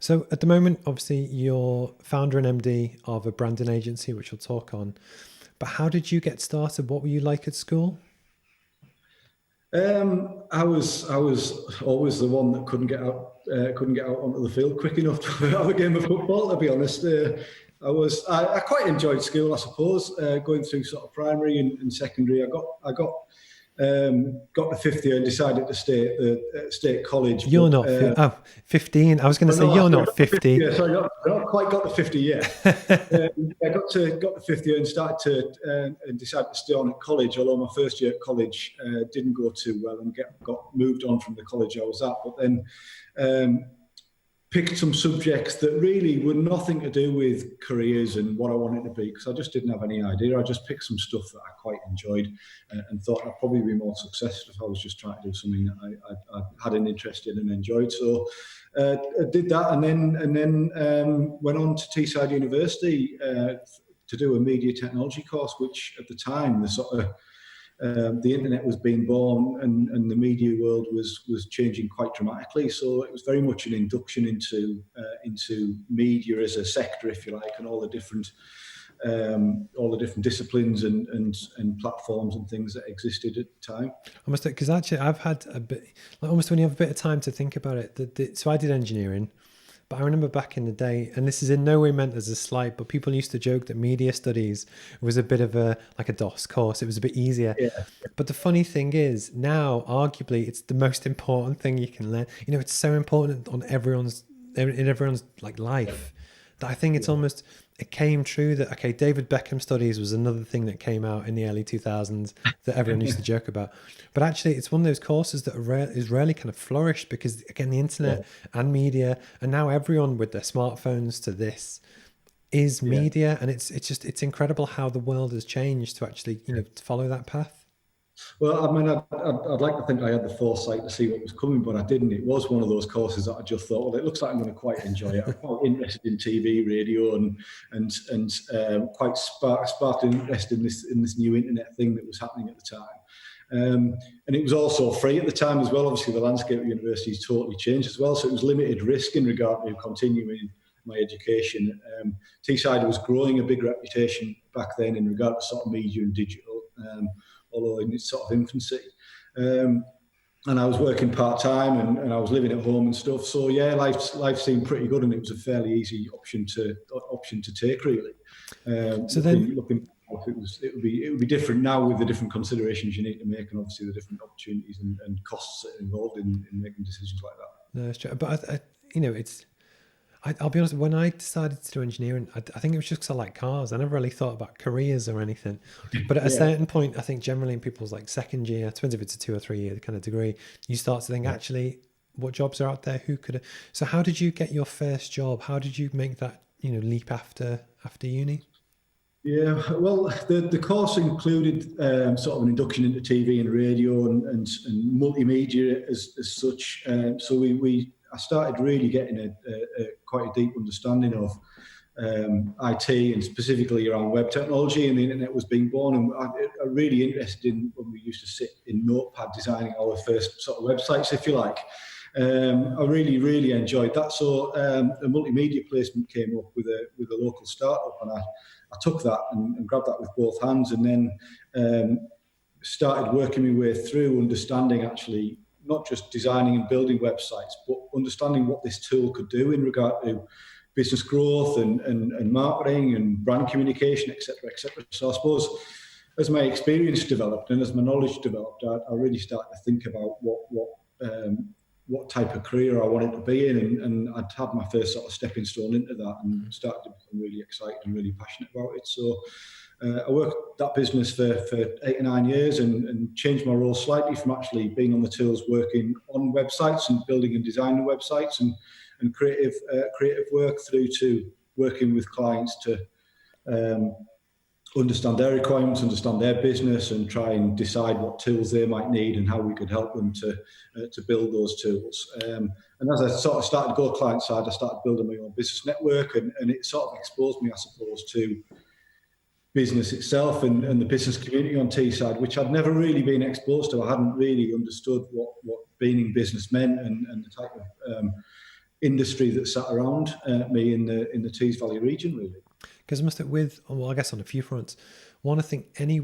So at the moment, obviously, you're founder and MD of a branding agency, which we'll talk on. But how did you get started? What were you like at school? I was always the one that couldn't get out onto the field quick enough to have a game of football. To be honest, I quite enjoyed school, I suppose. Going through sort of primary and secondary, got to fifth year and decided to stay at the state college. You're not 15. I was going to say you're not 50. Yeah, so I not quite got to 50 yet. I got to fifth year and started to and decided to stay on at college. Although my first year at college didn't go too well and got moved on from the college I was at. But then picked some subjects that really were nothing to do with careers and what I wanted to be, because I just didn't have any idea. I just picked some stuff that I quite enjoyed and thought I'd probably be more successful if I was just trying to do something that I had an interest in and enjoyed. So I did that, and then went on to Teesside University to do a media technology course, which at the time the internet was being born and the media world was changing quite dramatically. So it was very much an induction into media as a sector, if you like, and all the different disciplines and platforms and things that existed at the time. Almost, because actually I've had a bit, like almost when you have a bit of time to think about it. So I did engineering. But I remember back in the day, and this is in no way meant as a slight, but people used to joke that media studies was a bit of a DOS course. It was a bit easier. Yeah. But the funny thing is, now arguably it's the most important thing you can learn. You know, it's so important in everyone's like life that I think it's almost, it came true that, okay, David Beckham studies was another thing that came out in the early 2000s that everyone used to joke about. But actually, it's one of those courses that is rarely kind of flourished because, again, the internet and media, and now everyone with their smartphones to this is media. And it's incredible how the world has changed to actually, to follow that path. Well, I mean, I'd like to think I had the foresight to see what was coming, but I didn't. It was one of those courses that I just thought, well, it looks like I'm going to quite enjoy it. I'm quite interested in TV, radio, and quite sparked interest in this new internet thing that was happening at the time. And it was also free at the time as well. Obviously, the landscape of universities totally changed as well, so it was limited risk in regard to continuing my education. Teesside was growing a big reputation back then in regard to sort of media and digital. Although in its sort of infancy. And I was working part-time and I was living at home and stuff. So yeah, life seemed pretty good, and it was a fairly easy option to take, really. So then, it would be different now with the different considerations you need to make, and obviously the different opportunities and costs that are involved in making decisions like that. No, that's true. But I'll be honest, when I decided to do engineering, I think it was just because I like cars. I never really thought about careers or anything. But at a certain point, I think generally in people's like second year, it depends if it's a 2 or 3 year kind of degree, you start to think, actually, what jobs are out there? So how did you get your first job? How did you make that, leap after uni? Yeah, well, the course included sort of an induction into TV and radio and multimedia as such. So I started really getting quite a deep understanding of IT and specifically around web technology, and the internet was being born. And I really interested in when we used to sit in Notepad designing our first sort of websites, if you like. I really, really enjoyed that. So a multimedia placement came up with a local startup, and I took that and grabbed that with both hands, and then started working my way through understanding actually not just designing and building websites, but understanding what this tool could do in regard to business growth and marketing and brand communication, etc., etc. So I suppose as my experience developed and as my knowledge developed, I really started to think about what type of career I wanted to be in, and I'd had my first sort of stepping stone into that and started to become really excited and really passionate about it. So I worked that business for 8 or 9 years and changed my role slightly from actually being on the tools, working on websites and building and designing websites and creative work, through to working with clients to understand their requirements, understand their business, and try and decide what tools they might need and how we could help them to build those tools. And as I sort of started to go client side, I started building my own business network, and it sort of exposed me, I suppose, to business itself and the business community on Teesside, which I'd never really been exposed to. I hadn't really understood what being in business meant and the type of industry that sat around me in the Tees Valley region, really. Because I must have well, I guess on a few fronts. One, I think any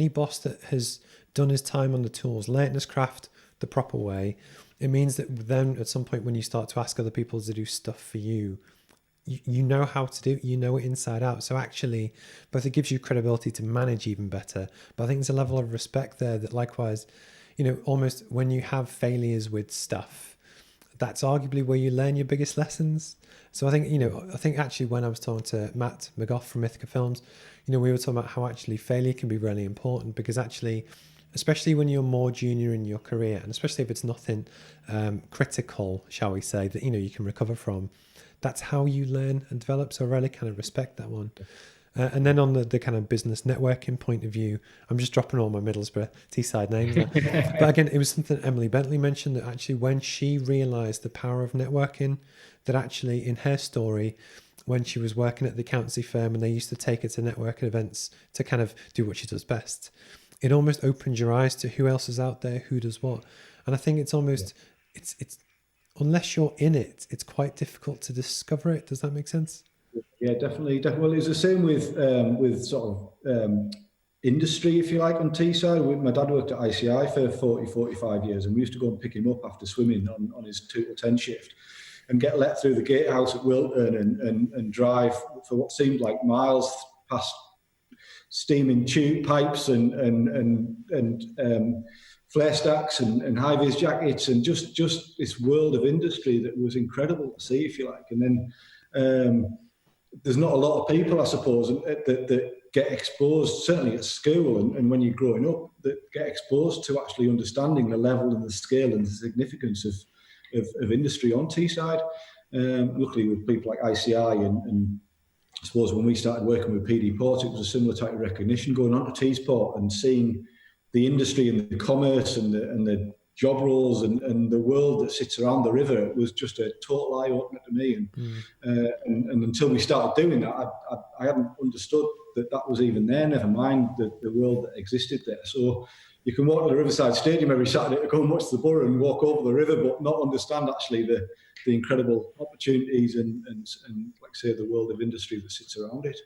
boss that has done his time on the tools, learnt his craft the proper way, it means that then at some point when you start to ask other people to do stuff for you, you know how to do it, you know it inside out. So actually, both it gives you credibility to manage even better, but I think there's a level of respect there that likewise, almost when you have failures with stuff, that's arguably where you learn your biggest lessons. So I think actually when I was talking to Matt McGough from Ithaca Films, we were talking about how actually failure can be really important, because actually, especially when you're more junior in your career, and especially if it's nothing critical, shall we say, that you can recover from, that's how you learn and develop. So I really kind of respect that one. And then on the kind of business networking point of view, I'm just dropping all my Middlesbrough Teesside names there. But again, it was something Emily Bentley mentioned, that actually when she realised the power of networking, that actually in her story, when she was working at the accountancy firm and they used to take her to networking events to kind of do what she does best, it almost opens your eyes to who else is out there, who does what. And I think it's almost, it's unless you're in it, it's quite difficult to discover it. Does that make sense? Yeah, definitely. Well, it's the same with sort of industry, if you like, on Teesside. My dad worked at ICI for 45 years, and we used to go and pick him up after swimming on his 2 to 10 shift and get let through the gatehouse at Wilton and drive for what seemed like miles past steaming tube pipes and flare stacks and high-vis jackets, and just this world of industry that was incredible to see, if you like. And then there's not a lot of people, I suppose, that get exposed, certainly at school and when you're growing up, that get exposed to actually understanding the level and the scale and the significance of industry on Teesside. Luckily, with people like ICI and I suppose when we started working with PD Port, it was a similar type of recognition going on to Teesport and seeing the industry and the commerce and the job roles and the world that sits around the river. It was just a total eye-opener to me. And until we started doing that, I hadn't understood that was even there, never mind the world that existed there. So you can walk to the Riverside Stadium every Saturday to go and watch the Borough and walk over the river, but not understand actually the incredible opportunities and like I say, the world of industry that sits around it.